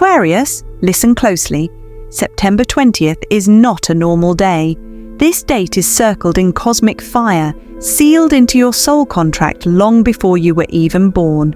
Aquarius, listen closely. September 20th is not a normal day. This date is circled in cosmic fire, sealed into your soul contract long before you were even born.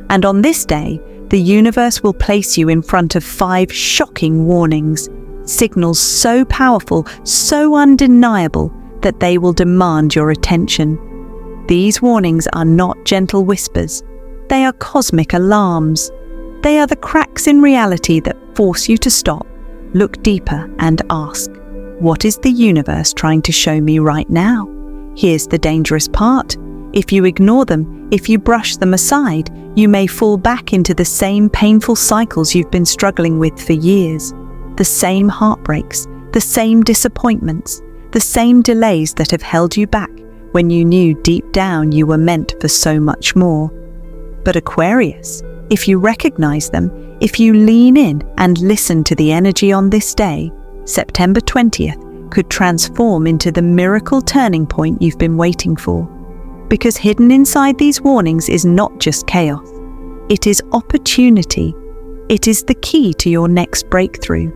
And on this day, the universe will place you in front of 5 shocking warnings, signals so powerful, so undeniable, that they will demand your attention. These warnings are not gentle whispers. They are cosmic alarms. They are the cracks in reality that force you to stop, look deeper and ask, what is the universe trying to show me right now? Here's the dangerous part. If you ignore them, if you brush them aside, you may fall back into the same painful cycles you've been struggling with for years. The same heartbreaks, the same disappointments, the same delays that have held you back when you knew deep down you were meant for so much more. But Aquarius, if you recognize them, if you lean in and listen to the energy on this day, September 20th could transform into the miracle turning point you've been waiting for. Because hidden inside these warnings is not just chaos. It is opportunity. It is the key to your next breakthrough.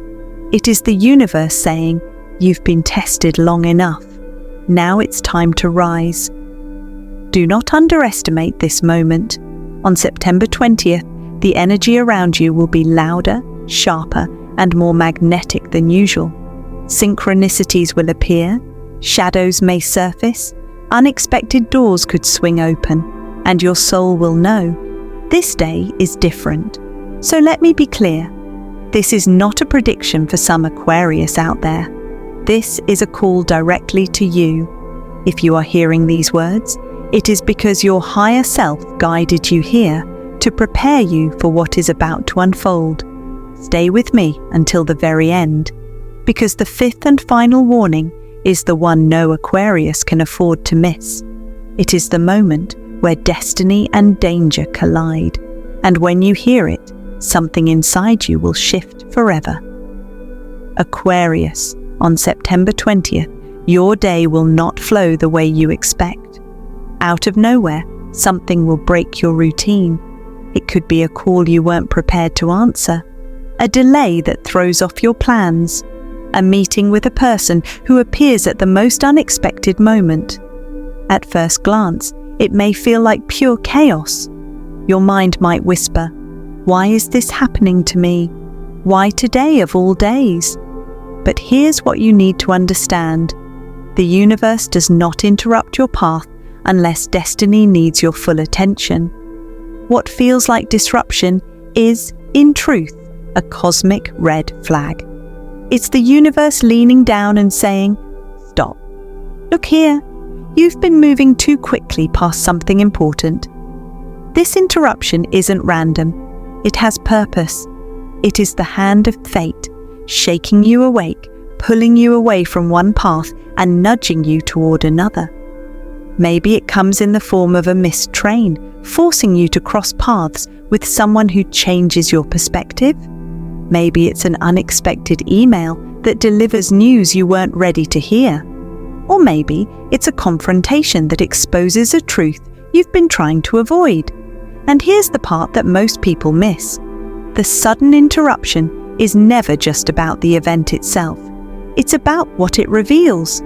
It is the universe saying, you've been tested long enough. Now it's time to rise. Do not underestimate this moment. On September 20th, the energy around you will be louder, sharper, and more magnetic than usual. Synchronicities will appear, shadows may surface, unexpected doors could swing open, and your soul will know, this day is different. So let me be clear, this is not a prediction for some Aquarius out there. This is a call directly to you. If you are hearing these words, it is because your higher self guided you here to prepare you for what is about to unfold. Stay with me until the very end, because the 5th and final warning is the one no Aquarius can afford to miss. It is the moment where destiny and danger collide, and when you hear it, something inside you will shift forever. Aquarius, on September 20th, your day will not flow the way you expect. Out of nowhere, something will break your routine. It could be a call you weren't prepared to answer, a delay that throws off your plans, a meeting with a person who appears at the most unexpected moment. At first glance, it may feel like pure chaos. Your mind might whisper, why is this happening to me? Why today of all days? But here's what you need to understand. The universe does not interrupt your path unless destiny needs your full attention. What feels like disruption is, in truth, a cosmic red flag. It's the universe leaning down and saying, stop. Look here, you've been moving too quickly past something important. This interruption isn't random. It has purpose. It is the hand of fate, shaking you awake, pulling you away from one path and nudging you toward another. Maybe it comes in the form of a missed train, forcing you to cross paths with someone who changes your perspective. Maybe it's an unexpected email that delivers news you weren't ready to hear. Or maybe it's a confrontation that exposes a truth you've been trying to avoid. And here's the part that most people miss. The sudden interruption is never just about the event itself. It's about what it reveals.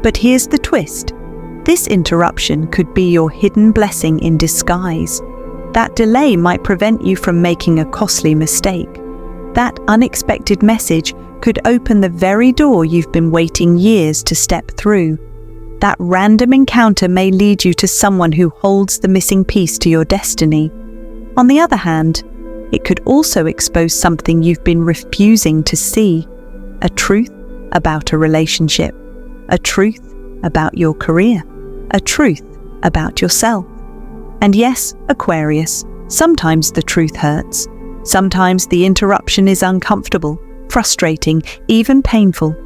But here's the twist. This interruption could be your hidden blessing in disguise. That delay might prevent you from making a costly mistake. That unexpected message could open the very door you've been waiting years to step through. That random encounter may lead you to someone who holds the missing piece to your destiny. On the other hand, it could also expose something you've been refusing to see. A truth about a relationship. A truth about your career. A truth about yourself. And yes, Aquarius, sometimes the truth hurts. Sometimes the interruption is uncomfortable, frustrating, even painful.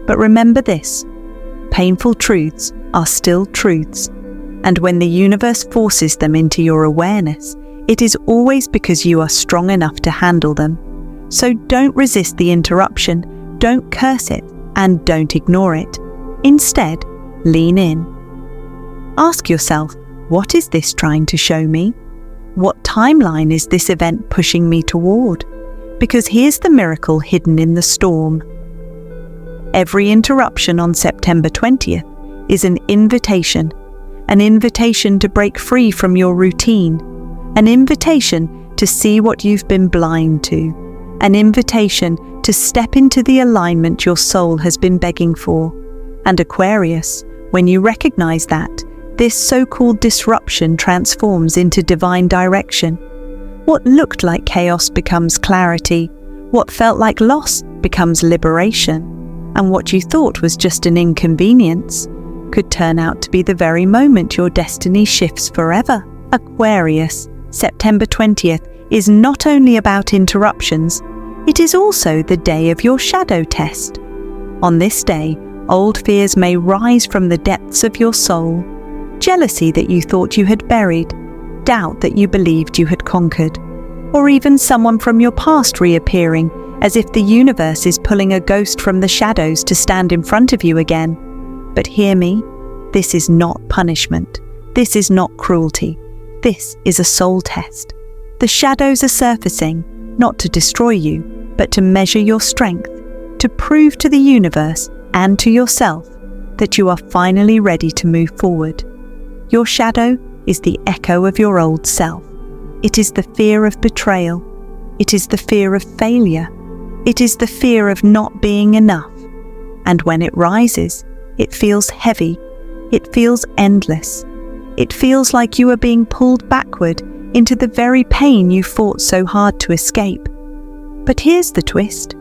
But remember this, painful truths are still truths. And when the universe forces them into your awareness, it is always because you are strong enough to handle them. So don't resist the interruption, don't curse it, and don't ignore it. Instead, lean in. Ask yourself, what is this trying to show me? What timeline is this event pushing me toward? Because here's the miracle hidden in the storm. Every interruption on September 20th is an invitation to break free from your routine, an invitation to see what you've been blind to, an invitation to step into the alignment your soul has been begging for. And Aquarius, when you recognize that, this so-called disruption transforms into divine direction. What looked like chaos becomes clarity, what felt like loss becomes liberation, and what you thought was just an inconvenience could turn out to be the very moment your destiny shifts forever. Aquarius, September 20th is not only about interruptions, it is also the day of your shadow test. On this day, old fears may rise from the depths of your soul. Jealousy that you thought you had buried, doubt that you believed you had conquered, or even someone from your past reappearing as if the universe is pulling a ghost from the shadows to stand in front of you again. But hear me, this is not punishment. This is not cruelty. This is a soul test. The shadows are surfacing, not to destroy you, but to measure your strength, to prove to the universe and to yourself that you are finally ready to move forward. Your shadow is the echo of your old self. It is the fear of betrayal. It is the fear of failure. It is the fear of not being enough. And when it rises, it feels heavy. It feels endless. It feels like you are being pulled backward into the very pain you fought so hard to escape. But here's the twist.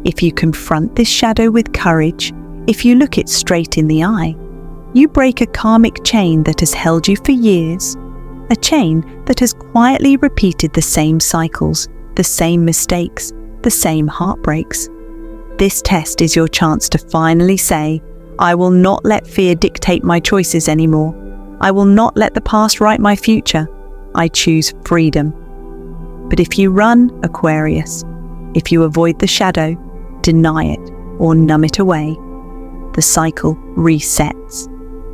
If you confront this shadow with courage, if you look it straight in the eye, you break a karmic chain that has held you for years, a chain that has quietly repeated the same cycles, the same mistakes, the same heartbreaks. This test is your chance to finally say, I will not let fear dictate my choices anymore. I will not let the past write my future. I choose freedom. But if you run, Aquarius, if you avoid the shadow, deny it, or numb it away, the cycle resets,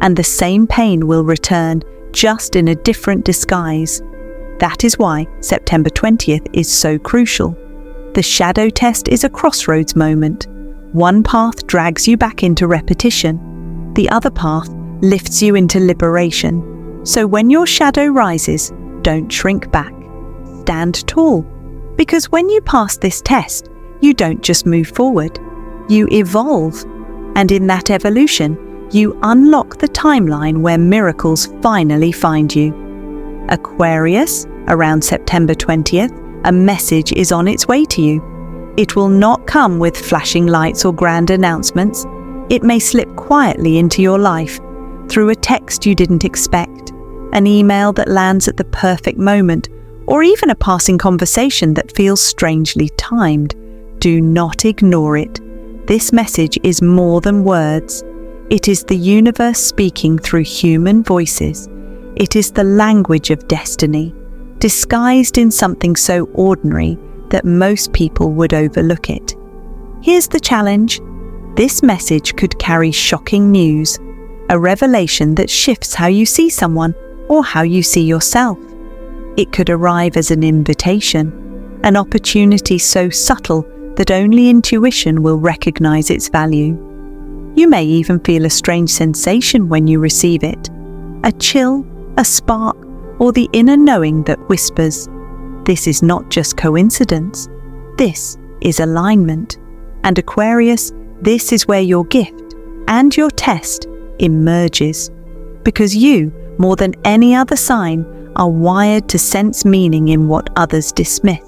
and the same pain will return, just in a different disguise. That is why September 20th is so crucial. The shadow test is a crossroads moment. One path drags you back into repetition. The other path lifts you into liberation. So when your shadow rises, don't shrink back. Stand tall. Because when you pass this test, you don't just move forward. You evolve. And in that evolution, you unlock the timeline where miracles finally find you. Aquarius, around September 20th, a message is on its way to you. It will not come with flashing lights or grand announcements. It may slip quietly into your life, through a text you didn't expect, an email that lands at the perfect moment, or even a passing conversation that feels strangely timed. Do not ignore it. This message is more than words. It is the universe speaking through human voices. It is the language of destiny, disguised in something so ordinary that most people would overlook it. Here's the challenge. This message could carry shocking news, a revelation that shifts how you see someone or how you see yourself. It could arrive as an invitation, an opportunity so subtle that only intuition will recognize its value. You may even feel a strange sensation when you receive it, a chill, a spark, or the inner knowing that whispers, this is not just coincidence, this is alignment. And Aquarius, this is where your gift and your test emerges, because you, more than any other sign, are wired to sense meaning in what others dismiss.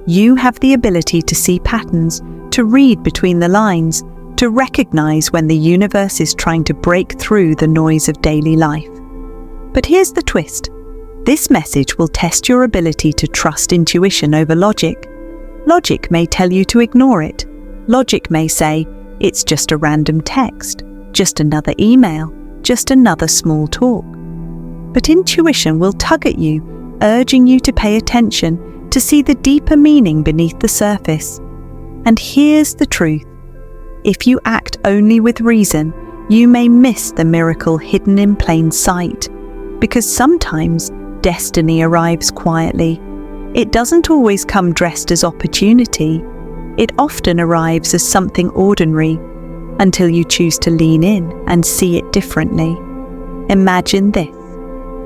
You have the ability to see patterns, to read between the lines, to recognize when the universe is trying to break through the noise of daily life. But here's the twist. This message will test your ability to trust intuition over logic. Logic may tell you to ignore it. Logic may say, it's just a random text, just another email, just another small talk. But intuition will tug at you, urging you to pay attention, to see the deeper meaning beneath the surface. And here's the truth. If you act only with reason, you may miss the miracle hidden in plain sight, because sometimes destiny arrives quietly, It doesn't always come dressed as opportunity. It often arrives as something ordinary until you choose to lean in and see it differently. Imagine this.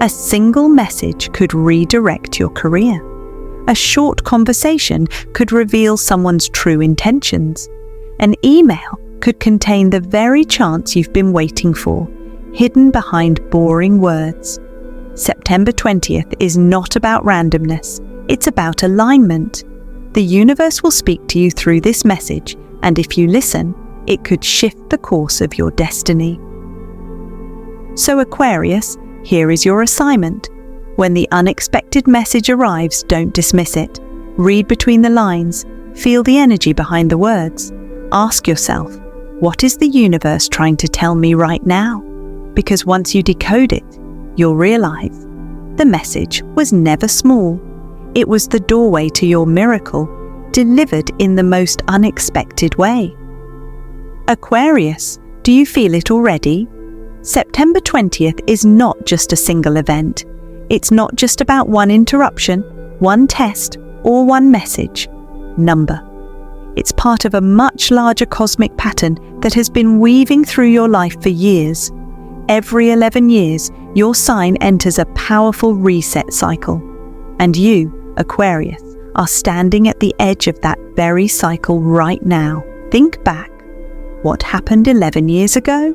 A single message could redirect your career. A short conversation could reveal someone's true intentions. An email could contain the very chance you've been waiting for, hidden behind boring words. September 20th is not about randomness, it's about alignment. The universe will speak to you through this message, and if you listen, it could shift the course of your destiny. So Aquarius, here is your assignment. When the unexpected message arrives, don't dismiss it. Read between the lines, feel the energy behind the words. Ask yourself, what is the universe trying to tell me right now? Because once you decode it, you'll realize the message was never small. It was the doorway to your miracle, delivered in the most unexpected way. Aquarius, do you feel it already? September 20th is not just a single event. It's not just about one interruption, one test, or one message. Number. It's part of a much larger cosmic pattern that has been weaving through your life for years. Every 11 years, your sign enters a powerful reset cycle. And you, Aquarius, are standing at the edge of that very cycle right now. Think back. What happened 11 years ago?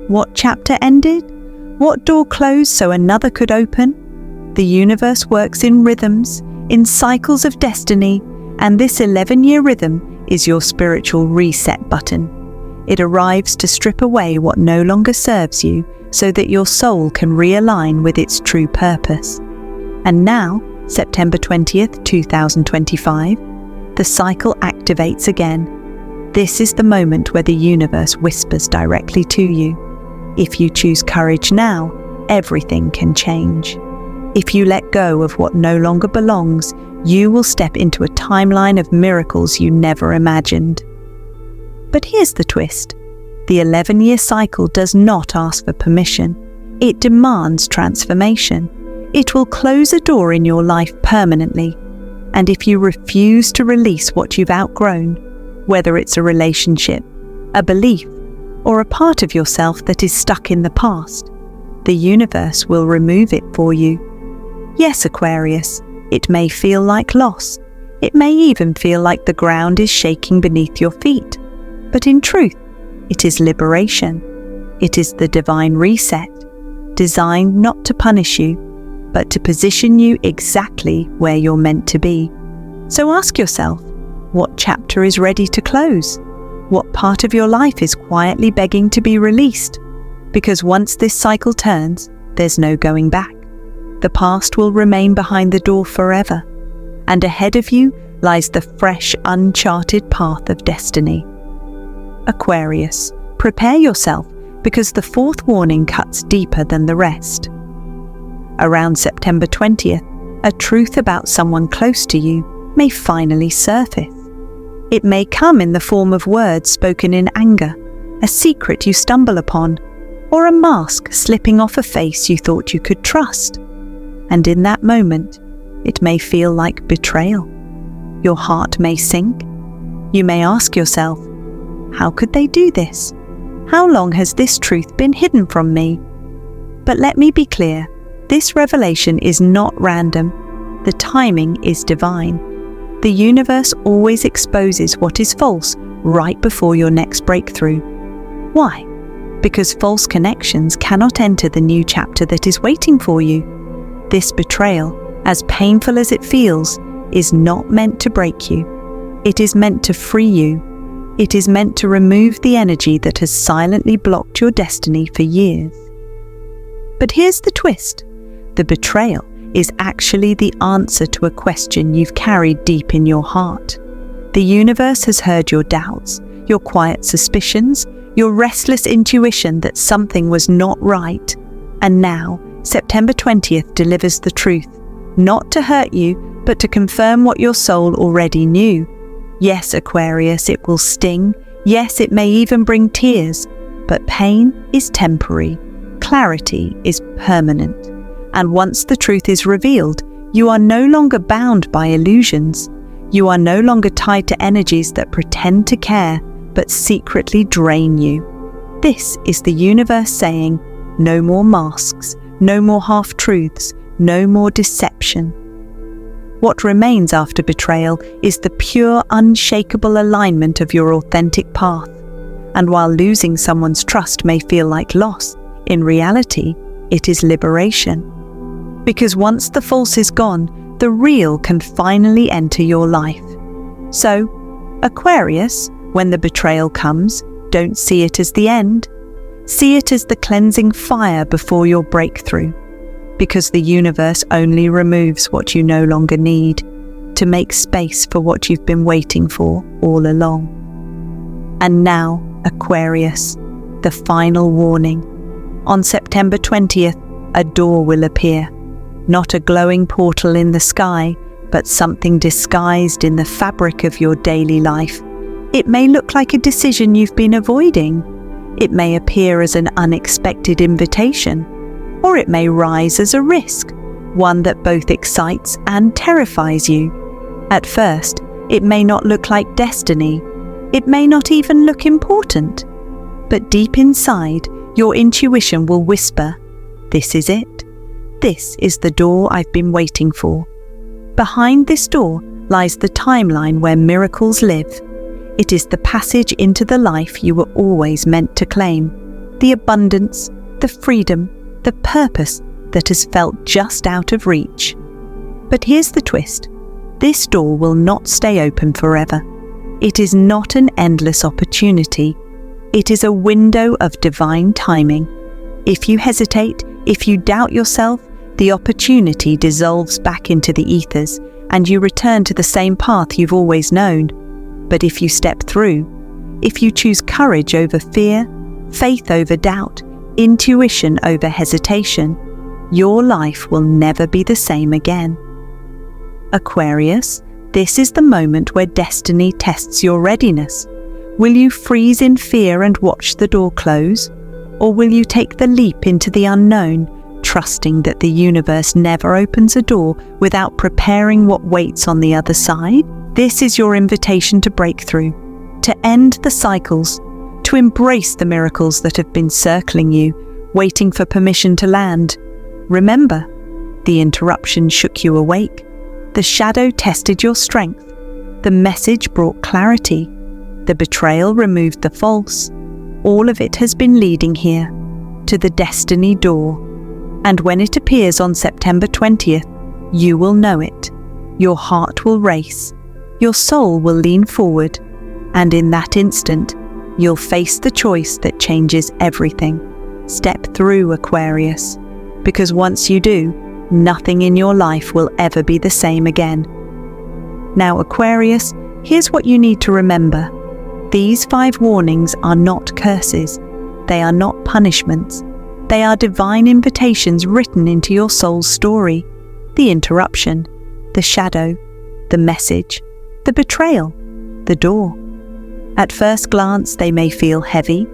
What chapter ended? What door closed so another could open? The universe works in rhythms, in cycles of destiny, and this 11-year rhythm is your spiritual reset button. It arrives to strip away what no longer serves you so that your soul can realign with its true purpose. And now, September 20th, 2025, the cycle activates again. This is the moment where the universe whispers directly to you. If you choose courage now, everything can change. If you let go of what no longer belongs, you will step into a timeline of miracles you never imagined. But here's the twist. The 11-year cycle does not ask for permission. It demands transformation. It will close a door in your life permanently. And if you refuse to release what you've outgrown, whether it's a relationship, a belief, or a part of yourself that is stuck in the past, the universe will remove it for you. Yes, Aquarius, it may feel like loss. It may even feel like the ground is shaking beneath your feet. But in truth, it is liberation. It is the divine reset, designed not to punish you, but to position you exactly where you're meant to be. So ask yourself, what chapter is ready to close? What part of your life is quietly begging to be released? Because once this cycle turns, there's no going back. The past will remain behind the door forever, and ahead of you lies the fresh, uncharted path of destiny. Aquarius, prepare yourself, because the fourth warning cuts deeper than the rest. Around September 20th, a truth about someone close to you may finally surface. It may come in the form of words spoken in anger, a secret you stumble upon, or a mask slipping off a face you thought you could trust. And in that moment, it may feel like betrayal. Your heart may sink. You may ask yourself, how could they do this? How long has this truth been hidden from me? But let me be clear, this revelation is not random. The timing is divine. The universe always exposes what is false right before your next breakthrough. Why? Because false connections cannot enter the new chapter that is waiting for you. This betrayal, as painful as it feels, is not meant to break you. It is meant to free you. It is meant to remove the energy that has silently blocked your destiny for years. But here's the twist. The betrayal is actually the answer to a question you've carried deep in your heart. The universe has heard your doubts, your quiet suspicions, your restless intuition that something was not right. And now, September 20th delivers the truth, not to hurt you, but to confirm what your soul already knew. Yes, Aquarius, it will sting. Yes, it may even bring tears. But pain is temporary. Clarity is permanent. And once the truth is revealed, You are no longer bound by illusions. You are no longer tied to energies that pretend to care but secretly drain you. This is the universe saying, no more masks, no more half-truths, no more deception. What remains after betrayal is the pure, unshakable alignment of your authentic path. And while losing someone's trust may feel like loss, in reality, it is liberation. Because once the false is gone, the real can finally enter your life. So, Aquarius, when the betrayal comes, don't see it as the end. See it as the cleansing fire before your breakthrough. Because the universe only removes what you no longer need to make space for what you've been waiting for all along. And now, Aquarius, the final warning. On September 20th, a door will appear. Not a glowing portal in the sky, but something disguised in the fabric of your daily life. It may look like a decision you've been avoiding. It may appear as an unexpected invitation. Or it may rise as a risk, one that both excites and terrifies you. At first, it may not look like destiny. It may not even look important. But deep inside, your intuition will whisper, "This is it. This is the door I've been waiting for." Behind this door lies the timeline where miracles live. It is the passage into the life you were always meant to claim, the abundance, the freedom, the purpose that has felt just out of reach. But here's the twist. This door will not stay open forever. It is not an endless opportunity. It is a window of divine timing. If you hesitate, if you doubt yourself, the opportunity dissolves back into the ethers and you return to the same path you've always known. But if you step through, if you choose courage over fear, faith over doubt, intuition over hesitation, your life will never be the same again. Aquarius, this is the moment where destiny tests your readiness. Will you freeze in fear and watch the door close? Or will you take the leap into the unknown, trusting that the universe never opens a door without preparing what waits on the other side? This is your invitation to breakthrough, to end the cycles, to embrace the miracles that have been circling you, waiting for permission to land. Remember, the interruption shook you awake. The shadow tested your strength. The message brought clarity. The betrayal removed the false. All of it has been leading here, to the destiny door. And when it appears on September 20th, you will know it. Your heart will race. Your soul will lean forward. And in that instant, you'll face the choice that changes everything. Step through, Aquarius, because once you do, nothing in your life will ever be the same again. Now, Aquarius, here's what you need to remember. These 5 warnings are not curses. They are not punishments. They are divine invitations written into your soul's story. The interruption, the shadow, the message, the betrayal, the door. At first glance, they may feel heavy.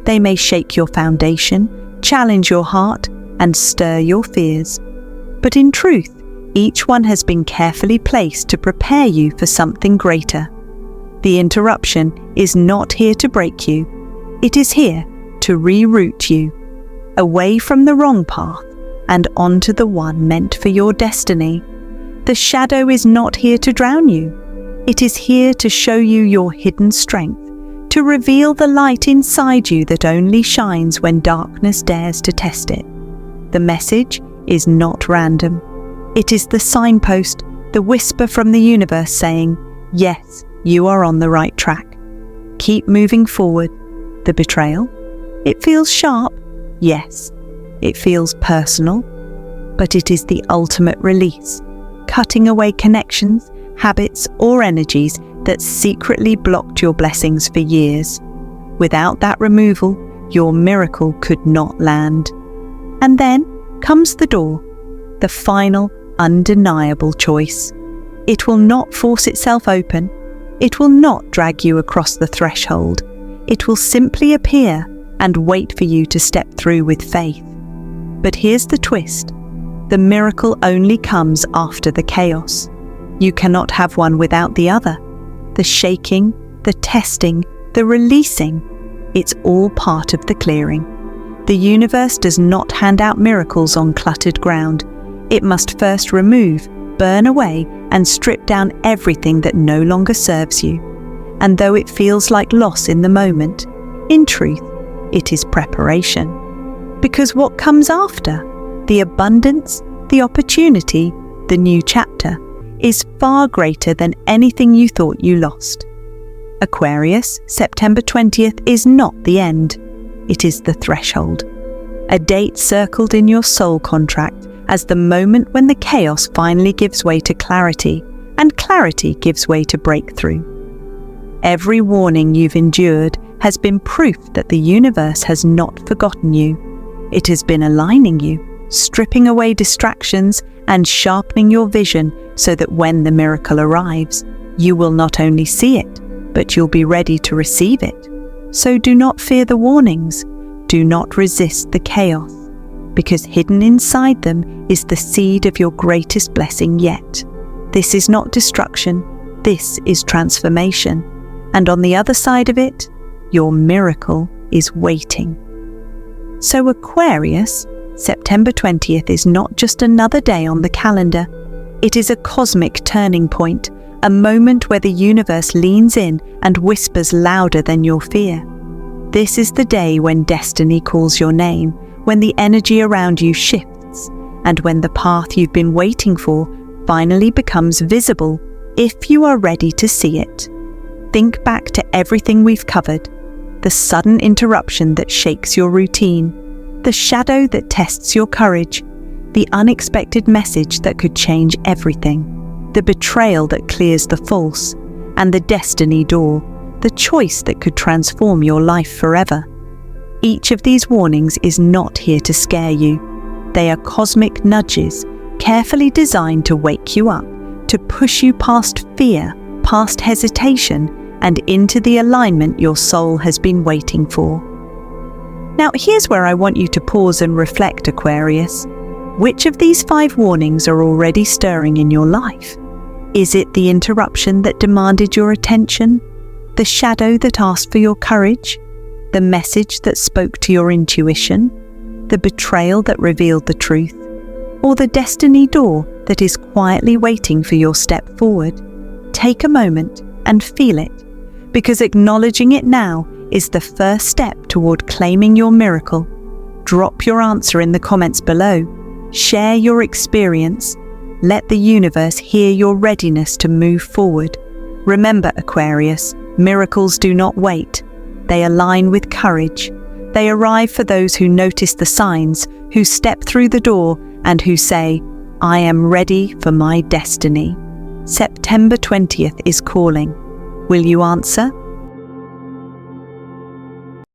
They may shake your foundation, challenge your heart, and stir your fears. But in truth, each one has been carefully placed to prepare you for something greater. The interruption is not here to break you. It is here to reroute you, away from the wrong path and onto the one meant for your destiny. The shadow is not here to drown you. It is here to show you your hidden strength, to reveal the light inside you that only shines when darkness dares to test it. The message is not random. It is the signpost, the whisper from the universe saying, yes, you are on the right track. Keep moving forward. The betrayal? It feels sharp, yes. It feels personal, but it is the ultimate release, cutting away connections, habits, or energies that secretly blocked your blessings for years. Without that removal, your miracle could not land. And then comes the door, the final, undeniable choice. It will not force itself open. It will not drag you across the threshold. It will simply appear and wait for you to step through with faith. But here's the twist. The miracle only comes after the chaos. You cannot have one without the other. The shaking, the testing, the releasing, it's all part of the clearing. The universe does not hand out miracles on cluttered ground. It must first remove, burn away, and strip down everything that no longer serves you. And though it feels like loss in the moment, in truth, it is preparation. Because what comes after, the abundance, the opportunity, the new chapter, is far greater than anything you thought you lost. Aquarius, September 20th is not the end. It is the threshold. A date circled in your soul contract as the moment when the chaos finally gives way to clarity, and clarity gives way to breakthrough. Every warning you've endured has been proof that the universe has not forgotten you. It has been aligning you, stripping away distractions and sharpening your vision so that when the miracle arrives, you will not only see it, but you'll be ready to receive it. So do not fear the warnings. Do not resist the chaos, because hidden inside them is the seed of your greatest blessing yet. This is not destruction. This is transformation. And on the other side of it, your miracle is waiting. So Aquarius, September 20th is not just another day on the calendar. It is a cosmic turning point, a moment where the universe leans in and whispers louder than your fear. This is the day when destiny calls your name, when the energy around you shifts, and when the path you've been waiting for finally becomes visible if you are ready to see it. Think back to everything we've covered: the sudden interruption that shakes your routine, the shadow that tests your courage, the unexpected message that could change everything, the betrayal that clears the false, and the destiny door, the choice that could transform your life forever. Each of these warnings is not here to scare you. They are cosmic nudges, carefully designed to wake you up, to push you past fear, past hesitation, and into the alignment your soul has been waiting for. Now, here's where I want you to pause and reflect, Aquarius. Which of these 5 warnings are already stirring in your life? Is it the interruption that demanded your attention? The shadow that asked for your courage? The message that spoke to your intuition? The betrayal that revealed the truth? Or the destiny door that is quietly waiting for your step forward? Take a moment and feel it, because acknowledging it now is the first step toward claiming your miracle. Drop your answer in the comments below. Share your experience. Let the universe hear your readiness to move forward. Remember, Aquarius, miracles do not wait. They align with courage. They arrive for those who notice the signs, who step through the door, and who say, "I am ready for my destiny." September 20th is calling. Will you answer?